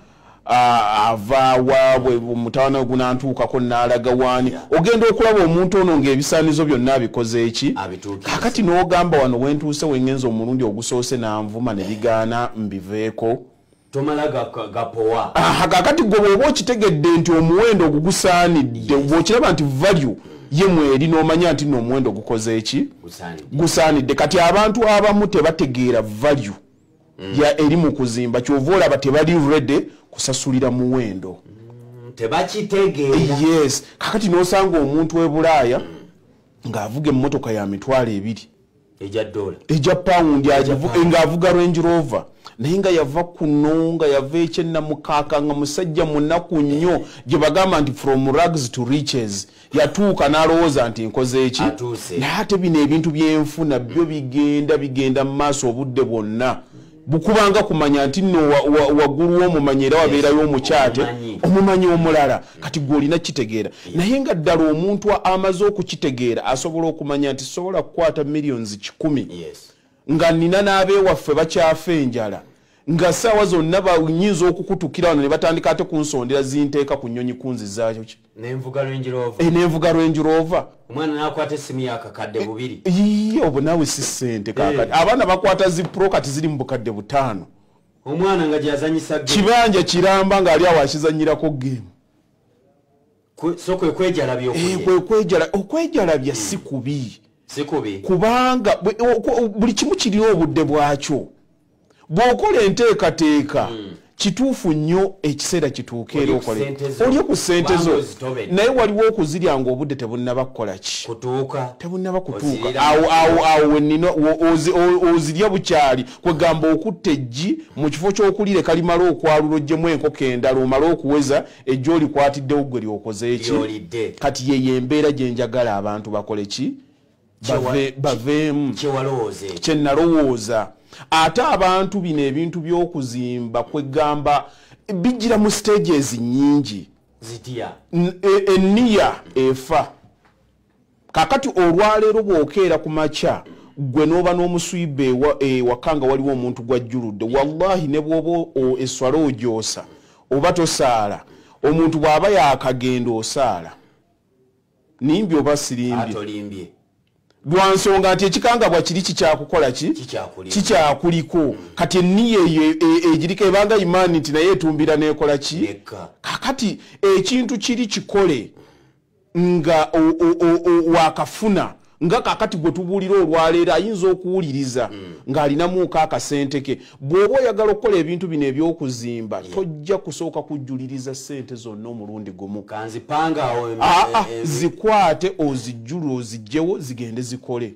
avaawa bwe mutawana gunantuukako n'alaga waani ogenda okulaba omuntu ono ng'ebisaanizo byonna abikoze eki kakati n'ogamba wano wentuuse wengenza omulundi ogusoose n'anvuma ne bigaana mbiveeko tomala gapowa kakati gwe bw'oba okitegedde nti omuwendo ogugusaanidde bw'okiraba nti value ye mweri n'omanya nti n'omuwendo gukoze eki gusaanidde kati abantu abamu tebategeera value ya eri mu kuzimba kyova olaba tebali ready kusasulira muwendo tebakitegeera yes kakati n'osanga omuntu w'e Bulaaya ng'avuga emmotoka ya mitwalo 2 ejja pound ng'avuga Range Rover naye nga yava kuno nga yava ekyennamukaaka nga musajja munaku nnyo gye bagamba nti from rags to riches yatuuka n'alowooza nti nkoze eki naye ate bino ebintu byenfuna byo bigenda mu maaso obudde bwonna bukubanga kumanya nti nno waggulu w'omumanyi era wabeerayo omukyate omumanyi omulala kati gwe olina kitegeera naye nga ddala omuntu amaze okukitegeera asobola okumanya nti sobola kukwata millions 10 nga nina n'abeewaffe bakyafa enjala nga ssaawa zonna banyinza okukutukira wano ne batandika ate kunsondera zinteeka ku nnyonyi kunzizaayo ki n'envuga Range Rover omwana n'akwata essimu yakakadde 2 obwo naawe si ssente kakati abaana bakwata zi pro kati ziri mu bukadde 5 omwana nga gyazanyisa kibanja kiramba ng'ali awo akizanyirako geemu so kwekwejala okwejalabya si kubi kubanga buli kimu kirina obudde bwakyo bw'okola enteekateeka kituufu nnyo ekiseera kituuka era olye ku ssente zo naye waliwo okuzirya ng'obudde tebunnaba kukola ki tebunnaba kutuuka awo wenina ozirya bukyali kwegamba okutta eggi mu kifo ky'okulira ekalimala okwalula oggyemu enkoko endala omale okuweza ejji olikwatiddewo gwe lyokoze eki kati yeyo embeera gye njagala abantu bakole ki baveemu kyenalowooza ate abantu bino ebintu by'okuzimba kwegamba bijjira mu stages nnyingi enniya efa kakati olwaleero bw'okeera ku makya gwe n'oba n'omuswiba ewaka nga waliwo omuntu gwajjuludde wallahi ne bw'oba eswala ogyosa oba tosaala omuntu bw'aba yaakagenda osaala nimbi oba sirimbye lwansonga nti ekikangabwa kiri kikyakukola kikyakuliko kati enniya eyo egiriko ebanga imaani nti naye etumbira nekola ki kakati ekintu kiri kikole nga wakafuna nga kakati gwe tubuulira olwaleero ayinza okuwuliriza ng'alinamuuko akasente ke bw'oba oyagala okukola ebintu bino eby'okuzimba tojja kusooka kujjuliriza ssente zonna omulundi gumu zikwate ozijjule oziggyewo zigende zikole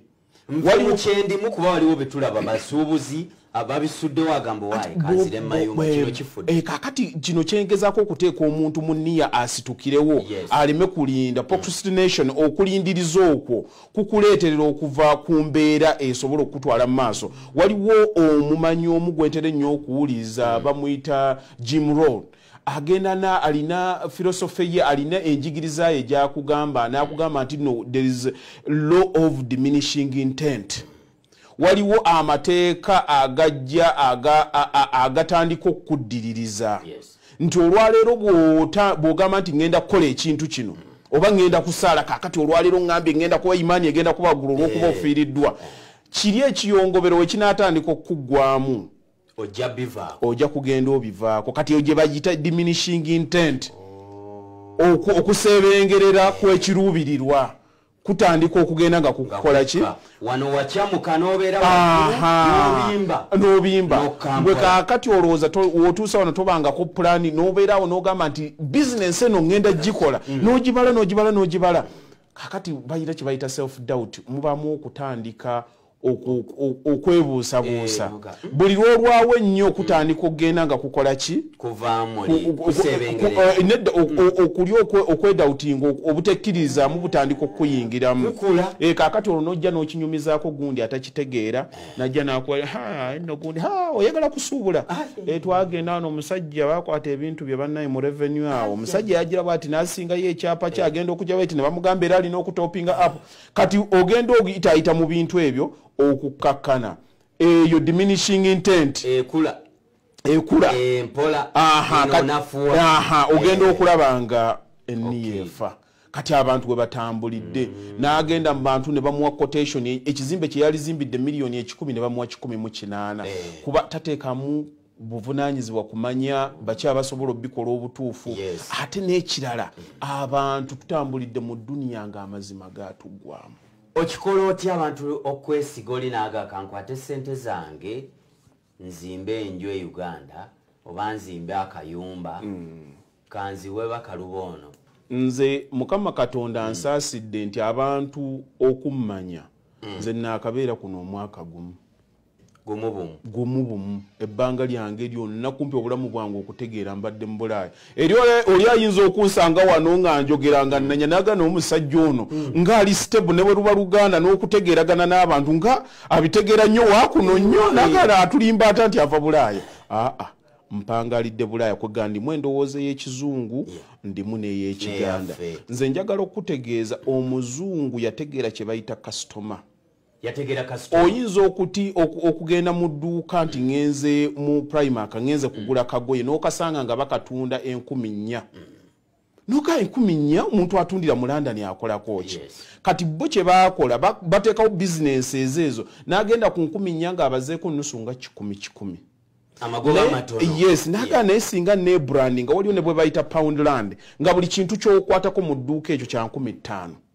waliwo kyendimu kuba waliwo betulaba basuubuzi ababisuddewo agamba waayi kanzire mayumba kino kifudde kakati kino kyengezaako okuteeka omuntu mu nniya asitukirewo aleme kulinda procrastination okulindiriza okwo kukuleeterera okuva ku mbeera esobola okutwala mu maaso waliwo omumanyi omu gwentera ennyo okuwuliriza bamuyita Jim Rohn agenda alina philosophy ye alina enjigiriza ye gyakugamba n'akugamba nti no there is law of diminishing intent waliwo amateeka agajja agatandika okuddiririza nti olwaleero bw'ogamba nti ngenda kukola ekintu kino oba ngenda kusaala kakati olwaleero ngambye ngenda kuba imaani egenda kuba ggulu olw'okuba ofiiriddwa kiri ekiyongobero we kinaatandika okuggwamu ojja kugenda obivaako kati eyo gye bayita diminishing intent okusebengerera kw'ekiruubirirwa kutandika okugenda nga kukola ki wano wakyamuka n'obeera n'obimba bwe kaakati olowooza w'otuusa wano tobangako pulaani n'obeerawo n'ogamba nti bizinensi eno ngenda gikola n'ogibala kaakati bayita kye bayita self doubt mubamu okutandika okwebuusabuusa buli lwolwawo ennyo okutandika okugenda nga kukola ki nedda okuli okwedawutinga obutekkirizamu butandika okukuyingiramu kaakati olwo n'ojja n'okinyumizaako gundi atakitegeera najja nno gundi oyagala kusuubula twagenda wano omusajja bakwata ebintu bye bannaye mu revenue awo omusajja yagira bwati n'asingayo ekyapa kye agenda okujja bweti ne bamugamba era alina okutopinga app kati ogenda oyitaayita mu bintu ebyo okukakkana eyo diminishing intent ekula ogenda okulaba nga enniyeefa kati abantu bwe batambulidde n'agenda mu bantu ne bamuwa quotation ekizimbe kye yali zimbidde miliyoni 10 ne bamuwa 18 kuba tateekamu buvunaanyizibwa kumanya baki abasobola obikola obutuufu ate n'ekirala abantu tutambulidde mu dduniya ng'amazima gaatuggwamu okikola otya abantu okwesiga oli n'agaka nkwate ssente zange nzimbe enju e Uganda oba nzimbe akayumba kanziwe bakaluboono nze Mukama Katonda ansaasidde nti abantu okummanya nze naakabeera kuno omwaka gumu bumu ebbanga lyange lyonna kumpi obulamu bwange okutegeera mbadde mu Bulaaya oli ayinza okunsanga wano nga njogera nga nanyanaga n'omusajja ono ng'ali stable ne bwe luba Luganda n'okutegeeragana n'abantu nga abitegeera nnyo waakuno nnyo nagala atulimba ata nti ava Bulaaya mpangalidde Bulaaya kwega ndimu endowooza y'ekizungu ndimu n'ey'ekiganda nze njagala okutegeeza omuzungu yategeera kye bayita customer oyinza okugenda mu dduuka nti ngenze mu Primark ngenze kugula kagoye n'okasanga nga bakatunda 10,400 noka 10,400 omuntu atundira mu London akolako ki kati bo kye baakola bateekawo bizinensi ezo n'agenda ku 10,400 ng'abazeeko nnusu nga 10,000 yes naga naye singa ne branding waliwo ne bwe bayita Poundland nga buli kintu ky'okwatako mu dduuka ekyo kya 15,000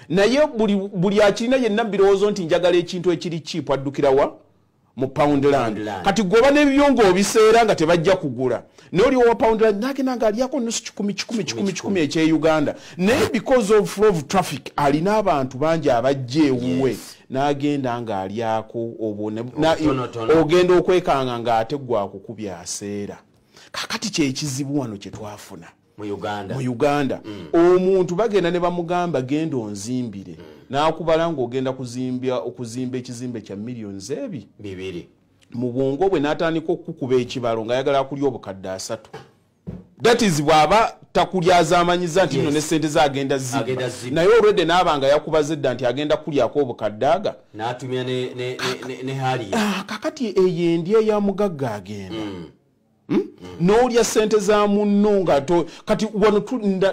naye buli akirina yenna birowoozo nti njagala ekintu ekiri cheap addukirawa mu Poundland kati goba n'ebyongo obiseera nga tebajja kugula naye oli wa Poundland nagenda nga alyako nusu 10,000 ekye Uganda naye because of flow of traffic alina abantu bangi abajja ewuwe n'agenda nga alyako ogenda okwekanga ng'ate gwakukubya aseera kakati kyekizibu wano kye twafuna mu Uganda omuntu bagenda ne bamugamba genda onzimbire n'akubala ng'ogenda okuzimba ekizimbe kya millions 2 mu bwongo bwe n'atandika okukuba ekibalo ng'ayagala kulya obukadde 3 that is bw'aba takulyazamanyiza nti nno ne ssente zagenda zibba naye olwedde n'abanga yakubaze dda nti agenda kulyako obukadde aga n'atumya ne haliya kakati eyo endi eya mugagga agenda n'olya ssente za munno nga kati wano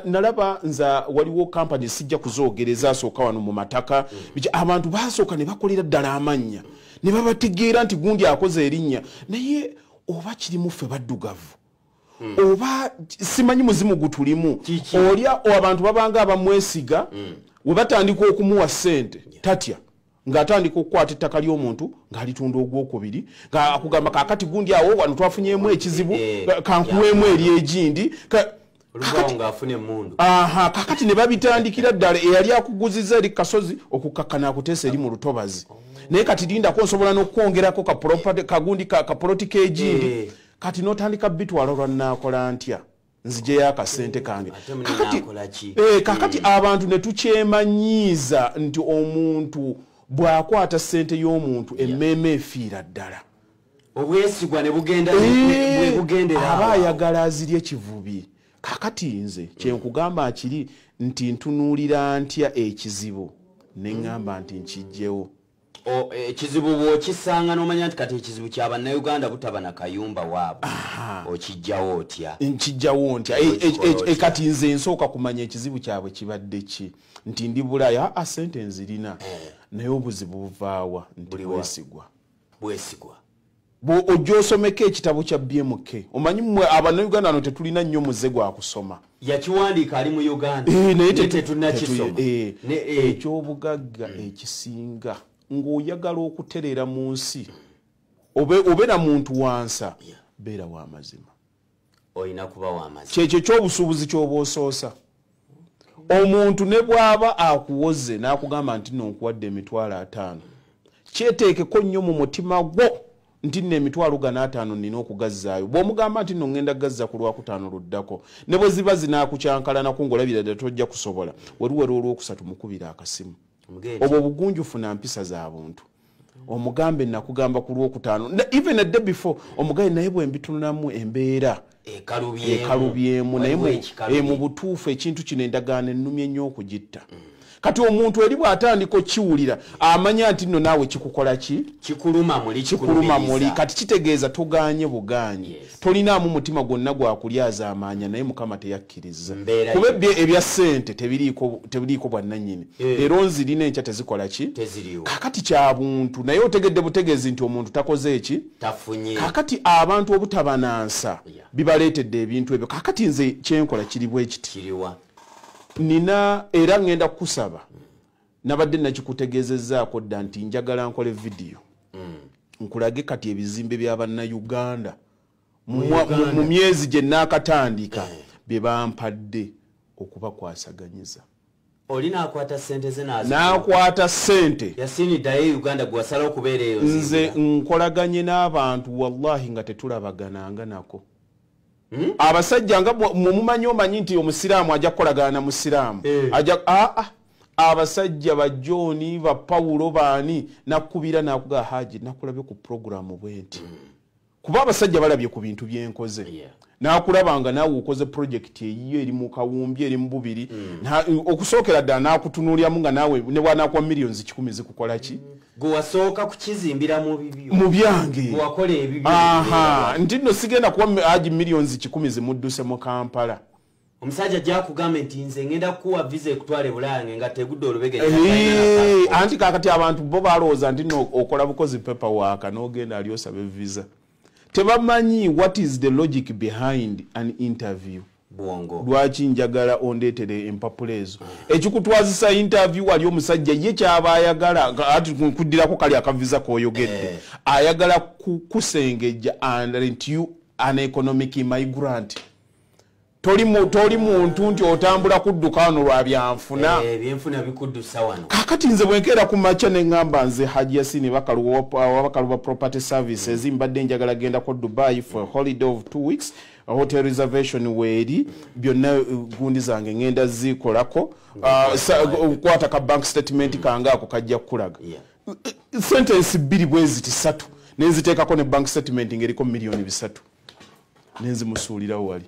nalaba nza waliwo kampani sijja kuzoogereza asooka wano mu mataka abantu basooka ne bakolera ddala amannya ne babategeera nti gundi akoze erinnya naye oba kirimu ffe baddugavu oba simanyi muzimu gutulimu olya abantu babanga abamwesiga we batandika okumuwa ssente tatya ng'atandika okukwata ettaka ly'omuntu ng'alitunda ogwokubiri ng'akugamba kakati gundi awo wano twafunyemu ekizibu kankuwemu eri egindi kakati ne babitandikira ddala eyali akuguziza eri kasozi okukakkana akuteesa eri mu lutobazi naye kati lindako nsobola n'okwongerako kagundi kapoloti k'egindi kati n'otandika bitwala olwanaakola ntya nzijeyo akasente kange kakati abantu ne tukyemanyiiza nti omuntu bw'akwata ssente y'omuntu emmeeme efiira ddala obwesigwa ne bugendera aba ayagala azirye kivubi kakati nze kyenkugamba kiri nti ntunuulira ntya ekizibu ne ŋŋamba nti nkijjewo ekizibu bw'okisanga n'omanya nti kati ekizibu ky'abannayuganda butaba na kayumba waabwe okijjawo otya nkijjawo ntya kati nze nsooka kumanya ekizibu kyabwe kibadde ki nti ndi bulaya sente nzirina naye obuzibu buvaawa nti bwesigwa ojja osomeko ekitabo kya BMK omanyi mmwe abannayuganda no tetulina nnyo muze gwa kusoma yakiwandiika ali mu Uganda naye tetunnakisoma ekyobugagga ekisinga ng'oyagala okutereera mu nsi obeera muntu wansa beera w'amazima olina kuba w'amazima kyekyo ky'obusuubuzi ky'oba osoosa omuntu ne bw'aba akuwoze n'akugamba nti nno nkuwadde $5,000 kyeteekeko nnyo mu mutima gwo nti nno $5,000 nina okugazzaayo bw'omugamba nti nno ngenda gazza ku Lwakutaano luddako ne bwe ziba zinaakucyankalanaku ng'olabira ddala tojja kusobola weruwera olwokusatu mukubira akasimu obwo bugunjufu na mpisa za buntu omugambe nakugamba ku Lwokutaano even a day before omugaye naye bwe mbitunulamu embeera ekalubyemu naye mu butuufu ekintu kino endagaano ennumye nnyo okugitta kati omuntu eri bw'atandika kiwulira amanya nti nno naawe kikukola ki kikuluma muli kati kitegeeza toganye buganye tolinaamu mutima gwonna gwakulyaza amaanya naye Mukama teyakkiriza kuba ebya ssente tebiriiko bwannannyini era nzirina enkya tezikola ki kakati kya buntu naye otegedde butegeezi nti omuntu takoze eki kakati abantu obutabanansa bibaleetedde ebintu ebyo kakati nze kyenkola kiri bwe kiti nina era ngenda kusaba nabadde nakikutegeezezzaako dda nti njagala nkole vidiyo nkulage kati ebizimbe by'abannayuganda mu myezi gye naakatandika bye bampadde okubakwasaganyiza oli n'akwata ssente ze n'akwata ssente yasiniddayo Uganda gwe wasala okubeera eyo nze nkolaganye n'abantu wallahi nga tetulabagananga nako abasajja nga mumumanyi omanyi nti omusiraamu ajja kukolagana na musiraamu abasajja ba John ba Paulo baani nakubira nakuga haji nakulabye ku programu bwenti kuba abasajja balabye ku bintu byenkoze nakulabanga naawe ukoze project eyiyo eri mu kawumbi eri mu bubiri okusookera ddala nakutunuulya mu nga naawe ne bwanakuwa millions 10 zikukola ki gwe wasooka kukizimbira mu bibyo mu byange gwe wakola ebibyo nti nno sigenda kuwa haji millions 10 zimudduse mu Kampala omusajja gyakugamba nti nze ngenda kuwa visa ekutwala Bulaaya nga tegudde olubege anti kakati abantu bo balowooza nti nno okola bukozi paperwork n'ogenda ali osaba visa tebamanyi what is the logic behind an interview bwongo lwaki njagala ondeetere empapulezo ekikutwazisa interview wali omusajja ye kyaba ayagala ati kuddirako kali akaviza koyogedde ayagala kusengejja and you an economic migrant toli muntu nti otambula kudduka wano lwa byanfuna ebyenfuna bikuddusa wano kakati nze bwenkeera ku makya ne ngamba nze Haji Yasini bakaluwa property services mbadde njagala genda ko Dubai for a holiday of 2 weeks a hotel reservation weeri byonna gundi zange ngenda zikolako kwata ka bank statement kange ako kajja kulaga sentence 2 bweziti 3 nenziteekako ne bank statement ngeriko $3,000,000 nenzimusuulirawo wali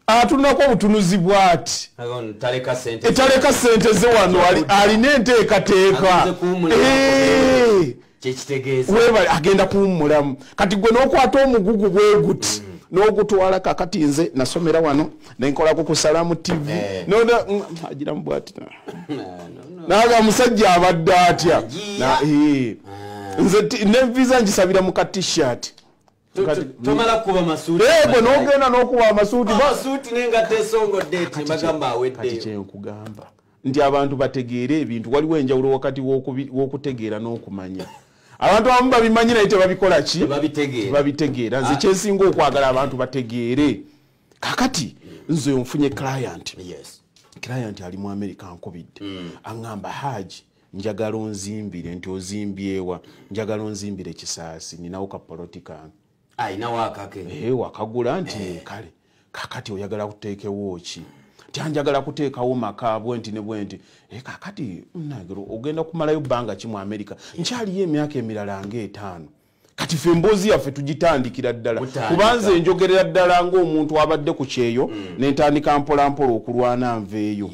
atunako obutunuzi bwati taleka sente ze wano alina enteekateeka webali agenda kuwummulamu kati gwe n'okwata omugugu bwe guti n'ogutwala kakati nze nasomera wano nenkolako ku Salamu TV agiramu bwati naga musajja abadde atya nze ne visa ngisabira mu ka t-shirt tomala kuba masuuti ego n'ogenda n'okuba amasuuti nenga tesongodde eti bagamba aweddeyo kati kyenkugamba nti abantu bategeere ebintu waliwo enjawulo wakati w'okutegeera n'okumanya abantu abamu babimanyi naye tebabikola ki tebabitegeera nze kyensinga okwagala abantu bategeere kakati nze nfunye client ali mu America nkubidde aŋŋamba Haji njagala onzimbire nti ozimbyewa njagala onzimbire Kisaasi ninawo ka politikange ayina wakake wakagula nti kale kakati oyagala kuteekewo ki tyanjagala kuteekawo maka bwenti ne bwenti kakati nagero ogenda kumalayo bbanga ki mu America nkyaliyo emyaka emirala nga 5 kati ffe emboozi yaffe tugitandikira ddala kubanze enjogerera ddala ng'omuntu abadde ku kyeyo n'entandika mpolampola okulwana nveeyo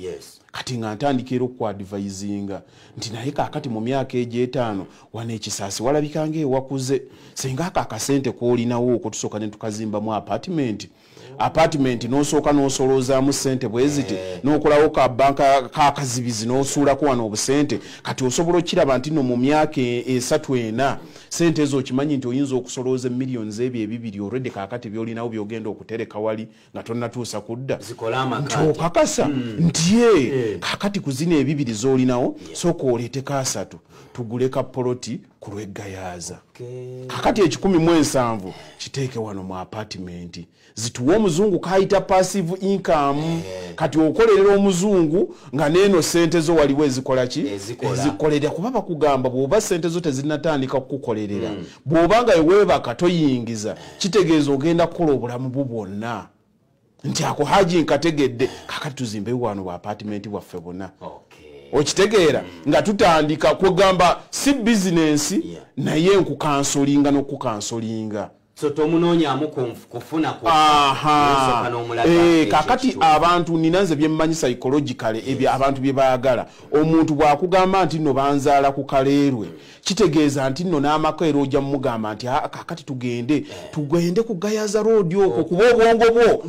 kati nga ntandikira okwadvisinga nti naye kaakati mu myaka egy'etaano wano ekisaasi walabika ng'ewakuze singa ako akasente k'olinawo okwo tusooka ne tukazimbamu apartment n'osooka n'osoloozaamu ssente bwe ziti n'okolawo ka banka kakazibizi n'osuulako wano obusente kati osobola okiraba nti no mu myaka 3-4 ssente ezo okimanyi nti oyinza okusolooza millions ebyo ebibiri already kaakati byolinawo byogenda okutereka wali nga tonnatuusa kudda nti okakasa nti kaakati ku zino ebibiri z'olinawo sooka oleeteko 3 tugule ka poloti ku lw'eggayaaza kaakati 17 kiteeke wano mu apartment zituwa omuzungu kayita passive income kati okolerera omuzungu nga neeno sente zo waliwo ezikola ki ezikolera kuba bakugamba bw'oba sente zo tezinatandika kukukolerera bw'oba nga eweebaka toyingiza kitegeeza ogenda kukola obulamu bwo bwonna nti ako haji nkategedde kakati tuzimbeyo wano bwa apartment bwaffe bonna okitegeera nga tutandika kugamba si business naye nkukansolinga n'okukansolinga so tomunonyamu kufuna kakati abantu ninanze byemmanyi psychologically ebyo abantu bye baagala omuntu bwakugamba nti nno banzaala ku kaleerwe kitegeeza nti nno n'amakeero ojja mugamba nti kakati tugende kugayaza road okwo kuba obwongo bwo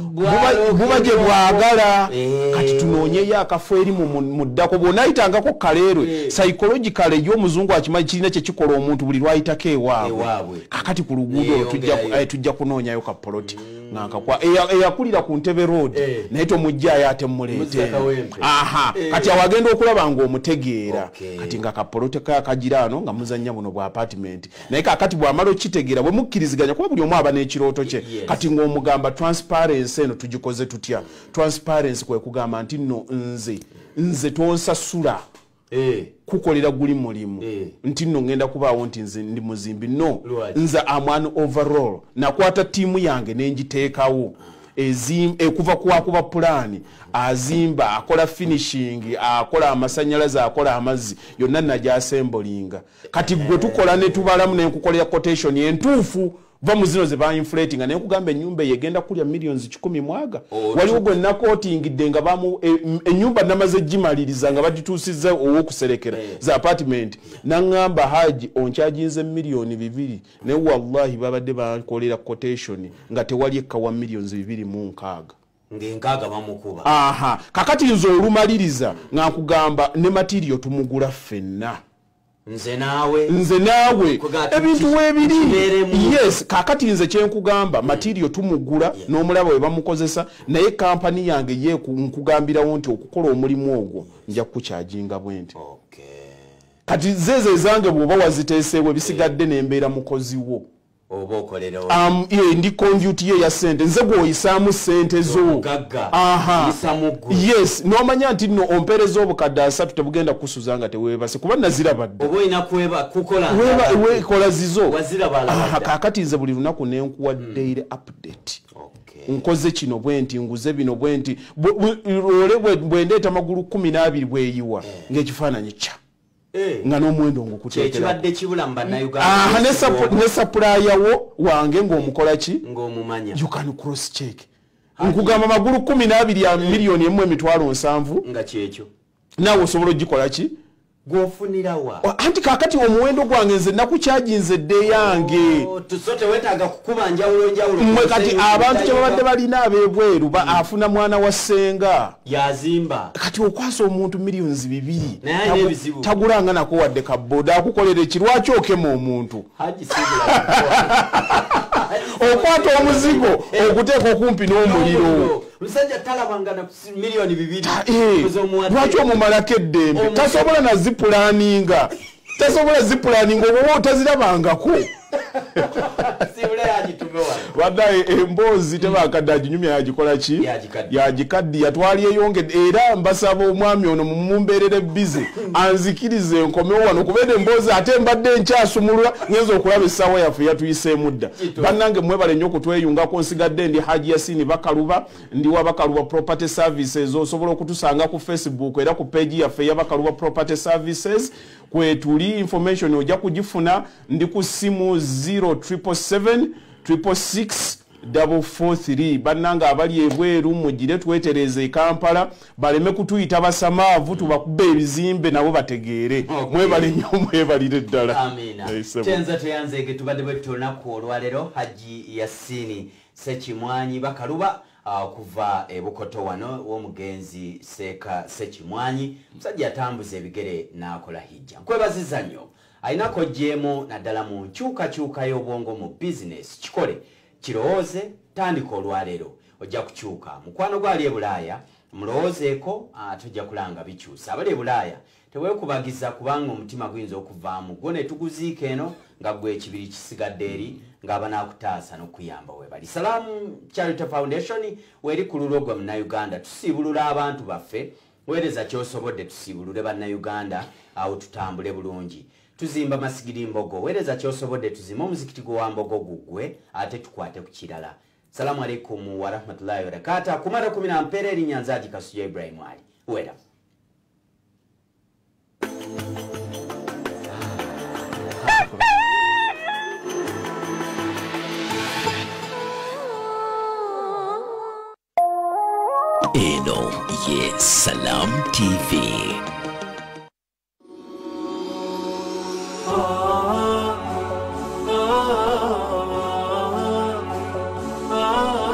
buba gye bwagala kati tunoonyeyo akafo eri mu ddako bw'onaayitangako kaleerwe psychologically y'omuzungu akimanyi kirina kyekikola omuntu buli lwayitako ewaabwe kakati ku luguudo olwo tujja kunoonyayo ka poloti ngankakwa eyakulira ku Ntebe road naye tomujjaayo ate muleete kati awagenda okulaba ng'omutegeera kati nga kapoloti kakagiraano nga muzannya buno bwa apartment naye kakati bw'amala okitegeera bwe mukkiriziganya kuba buli omu aba n'ekirooto kye kati ng'omugamba transparency eno tugikoze tutya transparency kwe kugamba nti nno nze tonsasula kukolera guli mulimu nti nno ngenda kubaawo nti nze ndi muzimbi no nze amwan overall nakwata tiimu yange nenjiteekawo kuva kuba pulaani azimba akola finishing akola amasanyalaze akola amazzi yonna najassembolinga kati gwe tukola ne tubalamu nenkukolera quotation entuufu va muzino ze ba inflating naye kugamba ennyumba yegenda kulya millions 10 mwaga waliwo gwe nakotingidde nga bamu ennyumba namaze gimaliriza nga bagituusiza owokuserekera za apartment nangamba haji onkyajinze million 2 ne wallahi babadde bakolera quotation nga tewali ekawa millions 2.6 ng'enkaaga bamukuba kakati nze olumaliriza nga nkugamba ne material tumugula ffenna nze naawe ebintu weebiri yes kakati nze kyenkugamba material tumugula n'omulaba we bamukozesa naye kampani yange ye nkugambirawo nti okukola omulimu ogwo nja kukyajinga bwenti kati zeze zange bw'oba waziteeseewo bisigadde n'embeera mukoziwo oba okolera ndi conduit ye ya sente nze gwoyisaamu sente zo yes n'omanya nti nno ompereza obukadde 3 tebugenda kukusuza nga teweebase kuba nazirabadde oba olina weekola zizo kaakati nze buli lunaku nenkuwa daily update nkoze kino bwenti nguze bino bwenti ole bwendeeta magulu 12 bweyiwa ng'ekifaananyi kya nga n'omuwendo ng'okuteekebadde kibula mu bannayuganda ne supplier wo wange ng'omukola ki ng'omumanya you can cross check nkugamba magulu 12 ya miliyoni 1.7 nga kyekyo naawe osobola ogikola ki gwofunirawa anti kaakati omuwendo gwange nze nakukyajinze dde yange tewetaaga kukuba njawulo mwe kati abantu kyebabadde balina ab'ebweru afuna mwana wa ssenga yazimba kati okwasa omuntu millions 2 tagulanga nako wadde kabboda akukolera ekirwaki okema omuntu okwata omuzigo okuteeka okumpi n'omuliro musajja talabanga na milioni 2 lwaki omumalako eddembe tasobola na zipulaninga oba otazirabangako sibule yagituma Wadaye emboozi tebakadda aginyumya yagikola ki yagikaddi yatwali eyongedde era mbasaba omwami ono mumumbeerere bize anzikirize enkomewo wano kubeera emboozi ate mbadde nkyasumulula ngenza okulaba essaawa yaffe yatuyiseemu dda bannange mwebale nnyo okutweyungako nsigadde ndi Haji Yasini Bakaluba ndi wa Bakaluba Property Services osobola okutusanga ku Facebook era ku page yaffe ya Bakaluba Property Services kwetuli information ojja kugifuna ndi ku simu 0777 666 443 bannanga abali ebweru mugire twetereze Kampala baleme kutuyita basamaavu tubakubbe ebizimbe nabo bategeere mwebale nnyo mwebalire ddala amina tenza teyanzege tubadde bwetunaku olwalero Haji Yasini Sekimwanyi Bakaluba kuva ebukoto wano w'omugenzi Seeka Sekimwanyi musajja atambuza ebigere n'akola hijja nkwebaziza nnyo ayinako jemo naddala mu nkyukakyuka y'obwongo mu business kikole kirowooze tandika olwaleero ojja kukyuka mukwano gwali e Bulaaya mulowoozeeko tujja kulanga bikyusa abali e Bulaaya teweekubagiza kubanga omutima guyinza okuvaamu gwo ne tuguziika eno nga gwe ekibiri kisigadde eri ng'abanaakutaasa n'okuyamba webali Salaamu Charity Foundation weri ku lulo gwa Munnayuganda tusiibulula abantu baffe weereza ky'osobodde tusiibulule Bannayuganda awo tutambule bulungi tuzimba masigiri mbogo weereza ky'osobodde tuzimba omuzikiti gwa mbogo gugwe ate tukwate ku kirala Salaamu alaikum wa rahmatullahi wa barakatuh kumara 10 ampere erinnya Nzaadi Kasuja Ibrahim Ali wera Eno ye Salam TV.